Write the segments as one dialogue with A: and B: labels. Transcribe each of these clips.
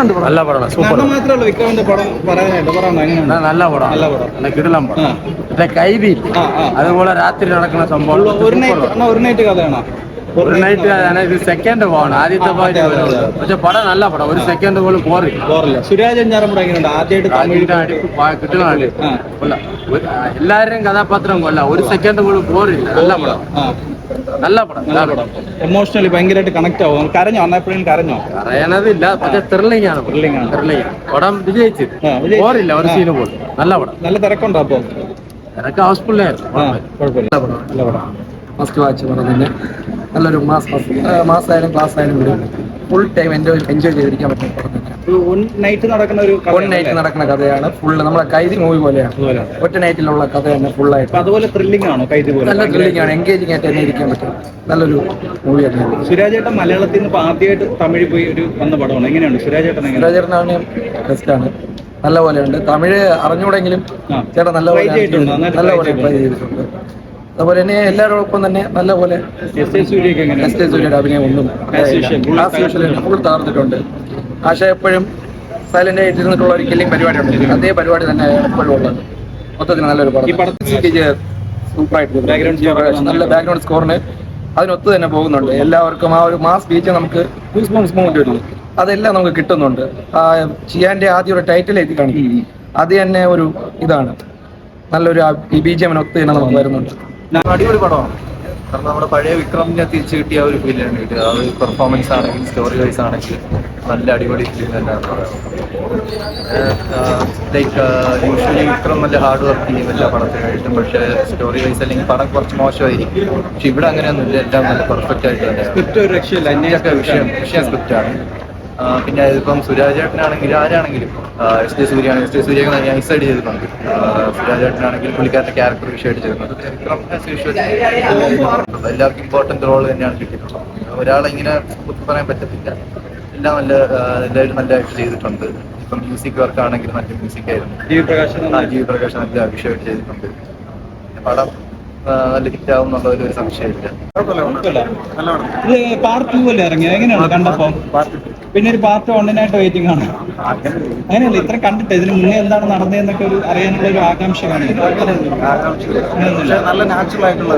A: നല്ല പടമാണ്, സൂപ്പർ.
B: മാത്രമല്ല വിക്രമിന്റെ പടം പറയാനായിട്ട്
A: നല്ല പടം, നല്ല പടം, നല്ല കിടിലം പടം. മറ്റേ കൈതി, അതുപോലെ രാത്രി നടക്കുന്ന സംഭവം.
B: ഒരു നൈറ്റ് കഥയാണോ?
A: ഒരു നൈറ്റ് ഇത് സെക്കൻഡ് പോകണം, ആദ്യത്തെ പാട്ട്. പക്ഷെ പടം നല്ല പടം, ഒരു സെക്കൻഡ് പോലും പോറില്ല.
B: സുരാജ് വെഞ്ഞാറമൂട് എങ്ങനെയുണ്ട്? ആദ്യമായിട്ട്
A: കിട്ടുന്നതാണ്. എല്ലാവരുടെയും കഥാപാത്രം കൊല്ല, ഒരു സെക്കൻഡ് പോലും പോറില്ല. നല്ല പടം, നല്ല പടം, നല്ല പടം.
B: എമോഷണലി ഭയങ്കരമായിട്ട് കണക്ട് ആവും. കരഞ്ഞോ? എപ്പോഴും കരഞ്ഞോ?
A: അറിയാനതില്ല, പക്ഷെ ത്രില്ലിംഗ് ആണ്. പടം വിജയിച്ച് പോറില്ല, ഒരു സീന് പോലും. നല്ല പടം.
B: നല്ല തിരക്കുണ്ടോ? അപ്പൊ
A: തിരക്ക് ഹൗസ്ഫുള്ളായിരുന്നു.
B: നല്ല പടം.
C: ഫസ്റ്റ് വാച്ച് പടം തന്നെ നല്ലൊരു മാസമായാലും ക്ലാസ് ആയാലും വിടും. ഫുൾ ടൈം എൻജോയ് ചെയ്തിരിക്കാൻ പറ്റുന്ന പടം തന്നെ.
B: വൺ നൈറ്റ്
C: നടക്കുന്ന കഥയാണ്. ഫുള്ള് നമ്മളെ കൈതി മൂവി പോലെയാണ്. ഒറ്റ നൈറ്റിലുള്ള കഥ തന്നെ ഫുള്ളായിട്ട്.
B: അതുപോലെ ത്രില്ലിംഗ് ആണോ? കൈതി പോലെ
C: നല്ല ത്രില്ലിംഗ് ആണ്, എൻഗേജിംഗ് ആയിട്ട് തന്നെ ഇരിക്കാൻ പറ്റും. നല്ലൊരു മൂവി തന്നെയാണ്.
B: സുരാജേട്ടൻ മലയാളത്തിൽ നിന്ന് ആദ്യമായിട്ട് തമിഴ് പോയി വന്ന പടമാണ്. എങ്ങനെയുണ്ട്
C: സുരാജേട്ടനാണ് ബെസ്റ്റാണ്. നല്ല പോലെയുണ്ട്. തമിഴ് അറിഞ്ഞൂടെങ്കിലും ചേട്ടൻ നല്ല പോലെ ട്രൈ ചെയ്തിട്ടുണ്ട്. അതുപോലെ തന്നെ എല്ലാവരോടൊപ്പം തന്നെ നല്ലപോലെ സൂര്യയുടെ അഭിനയം ഒന്നും ഫുൾ തകർത്തിട്ടുണ്ട്. ആശ എപ്പോഴും സൈലന്റ് ആയിട്ട് ഇരുന്നിട്ടുള്ള ഒരു കില്ലിംഗ് പരിപാടി ഉണ്ട്. അതേ പരിപാടി തന്നെ എപ്പോഴും ഉള്ളത്. മൊത്തത്തിൽ നല്ലൊരു പടം. സൂപ്പറായിട്ട് നല്ല ബാക്ക്ഗ്രൗണ്ട് സ്കോറിന് അതിനൊത്ത് തന്നെ പോകുന്നുണ്ട്. എല്ലാവർക്കും ആ ഒരു മാസ് ബീച്ച് നമുക്ക് മൂവ്മെന്റ് വരുന്നു, അതെല്ലാം നമുക്ക് കിട്ടുന്നുണ്ട്. ചിയാന്റെ ആദ്യം ഒരു ടൈറ്റിൽ എത്തി കാണിക്കും, അത് തന്നെ ഒരു ഇതാണ്. നല്ലൊരു ഈ BGM ഒത്ത് തന്നെ നമുക്ക് വരുന്നുണ്ട്.
D: അടിപൊളി പടമാണ്. കാരണം നമ്മുടെ പഴയ വിക്രമിനെ തിരിച്ചു കിട്ടിയ ഒരു ഫീലാണ് കിട്ടിയത്. അത് പെർഫോമൻസ് ആണെങ്കിൽ സ്റ്റോറി വൈസ് ആണെങ്കിൽ നല്ല അടിപൊളി ഫീൽ തന്നെയാണ്. ലൈക്ക് യൂഷ്വലി വിക്രം നല്ല ഹാർഡ് വർക്ക് ചെയ്യും എല്ലാ പടത്തിനായിട്ടും. പക്ഷേ സ്റ്റോറി വൈസ് അല്ലെങ്കിൽ പടം കുറച്ച് മോശമായിരിക്കും. പക്ഷെ ഇവിടെ അങ്ങനെയൊന്നുമില്ല, എല്ലാം നല്ല പെർഫെക്റ്റ് ആയിട്ട് തന്നെയാണ്. വിഷയം സ്ക്രിപ്റ്റാണ്. പിന്നെ ഇതിപ്പം സുരാജേട്ടനാണെങ്കിൽ ആരാണെങ്കിലും എസ് ജെ സൂര്യ നൈസായിട്ട് ചെയ്തിട്ടുണ്ട്. സുരാജേട്ടനാണെങ്കിൽ പുള്ളിക്കാരൻ്റെ ക്യാരക്ടർ വിഷയമായിട്ട് ചെയ്തിട്ടുണ്ട്. എല്ലാവർക്കും ഇമ്പോർട്ടൻറ്റ് റോൾ തന്നെയാണ് കിട്ടിയിട്ടുള്ളത്. ഒരാളെ ഇങ്ങനെ പറയാൻ പറ്റത്തില്ല. എല്ലാവരും നല്ലതായിട്ട് ചെയ്തിട്ടുണ്ട്. ഇപ്പം മ്യൂസിക് വർക്ക് ആണെങ്കിൽ നല്ല മ്യൂസിക് ആയിരുന്നു. ജി വി പ്രകാശ് നല്ല വിഷയമായിട്ട് ചെയ്തിട്ടുണ്ട്. പടം നല്ല ഹിറ്റ് ആവും എന്നുള്ള ഒരു സംശയമില്ല.
B: പാർട്ട് 2 അല്ലേ ഇറങ്ങിയത്? എങ്ങനെയാണ് കണ്ടപ്പോ? പിന്നെ ഒരു പാർട്ട് 1 വെയിറ്റിംഗ് ആണ്. അങ്ങനെയല്ല, ഇത്ര കണ്ടിട്ട് ഇതിന് മുന്നേ എന്താണ് നടന്നതെന്നൊക്കെ ഒരു അറിയാനുള്ള ഒരു ആകാംക്ഷ കാണില്ല.
D: നല്ല നാച്ചുറൽ ആയിട്ടുള്ള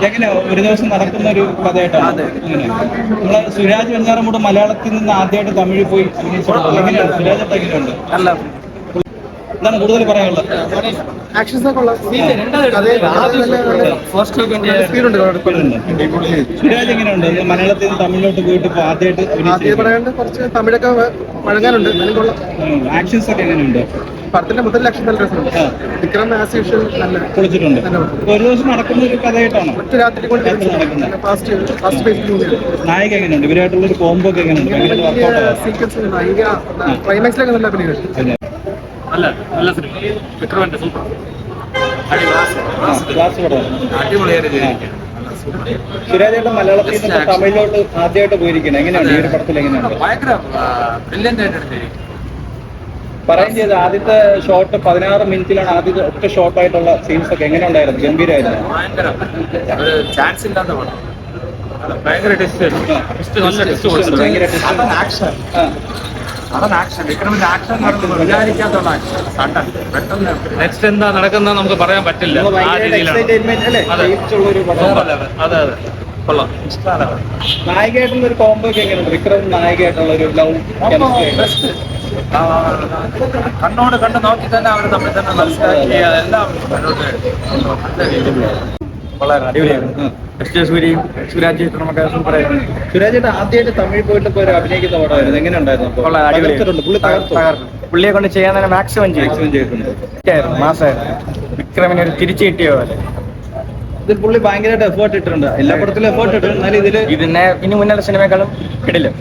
B: എങ്ങനെ ഒരു ദിവസം നടക്കുന്ന ഒരു കഥയായിട്ടാണ്. അങ്ങനെ നമ്മളെ സുരാജ് വെഞ്ഞാറമൂട് മലയാളത്തിൽ നിന്ന് ആദ്യമായിട്ട് തമിഴിൽ പോയി അഭിനയിച്ചിട്ടുണ്ട്. എങ്ങനെയാണ് സുരാജ്? എങ്ങനെയുണ്ട്? എന്താണ് കൂടുതൽ പറയാനുള്ളത്? സുരാജ് എങ്ങനെയുണ്ട്? മലയാളത്തിൽ നിന്ന് തമിഴിലോട്ട് പോയിട്ട് ഇപ്പൊ ആദ്യമായിട്ട്
C: കുറച്ച് തമിഴൊക്കെ വഴങ്ങാനുണ്ട്.
B: ആക്ഷൻസ് ഒക്കെ എങ്ങനെയുണ്ട്?
C: പടത്തിന്റെ മുതൽ ലക്ഷം വിക്രം ആസ് യൂഷ്വൽ നല്ല
B: പൊളിച്ചിട്ടുണ്ട്. ഒരു ദിവസം നടക്കുന്ന ഒരു കഥയായിട്ടാണ്
C: ഒറ്റ രാത്രി കൊണ്ട് നടക്കുന്നത്.
B: നായിക എങ്ങനെയുണ്ട്? ഇവരായിട്ടുള്ള ഒരു കോംബോ ഒക്കെ എങ്ങനെയുണ്ട്?
C: ക്ലൈമാക്സിലൊക്കെ നല്ല അഭിനയം.
A: നല്ല സിനിമ. വിക്രമന്റെ സൂപ്പർ
B: സുരാജേട്ടൻ മലയാളത്തിൽ നിന്ന് തമിഴിലോട്ട് ആദ്യമായിട്ട് പോയിരിക്കണം. എങ്ങനെയാണ് ഈ ഒരു പടത്തിൽ? എങ്ങനെയാണ്?
A: ഭയങ്കര ബ്രില്യന്റ് ആയിട്ട്
B: പറയാൻ ചെയ്ത് ആദ്യത്തെ ഷോട്ട് 16 മിനിറ്റിലാണ്. ആദ്യത്തെ ഒറ്റ ഷോട്ടായിട്ടുള്ള സീൻസ് ഒക്കെ എങ്ങനെ ഉണ്ടായിരുന്നു? ഗംഭീരമായിരുന്നു.
A: ചാൻസ് ഇല്ലാത്ത പടം. ഭയങ്കര വിചാരിക്കാത്തുള്ള ആക്ഷൻ. പെട്ടെന്ന് നെക്സ്റ്റ് എന്താ നടക്കുന്ന നമുക്ക് പറയാൻ പറ്റില്ല. അതെ കൊള്ളാം.
B: നായികയായിട്ടുള്ള ഒരു കോംബോ ഒക്കെ എങ്ങനെയുണ്ട്? വിക്രം നായികയായിട്ടുള്ള ഒരു ലവ്
A: കണ്ണോട് കണ്ട് നോക്കി തന്നെ അവർ തമ്മിൽ തന്നെ മനസ്സിലാക്കി എല്ലാം നല്ല രീതിയിൽ വളരെ അടിപൊളിയായിരുന്നു. സൂര്യയും സുരാജ് നമുക്ക് സൂപ്പറായിരുന്നു.
B: സുരാജേട്ടൻ ആദ്യമായിട്ട് തമിഴ് പോയിട്ട് ഒരു അഭിനയിക്കുന്ന പടമായിരുന്നു. എങ്ങനെ ഉണ്ടായിരുന്നു?
C: പുള്ളിയെ കൊണ്ട് ചെയ്യാൻ തന്നെ മാക്സിമം ചെയ്തിട്ടുണ്ട്. മാസമായിരുന്നു. വിക്രമിനെ ഒരു തിരിച്ചു കിട്ടിയ പോലെ.
B: ഇതിൽ പുള്ളി ഭയങ്കരമായിട്ട് എഫേർട്ട് ഇട്ടിട്ടുണ്ട്. എല്ലാ പടത്തിലും എഫേർട്ട് ഇട്ടിട്ടുണ്ട്. എന്നാലും ഇതിന്
C: ഇനി മുന്നിലുള്ള സിനിമയെക്കാളും കിടിലം.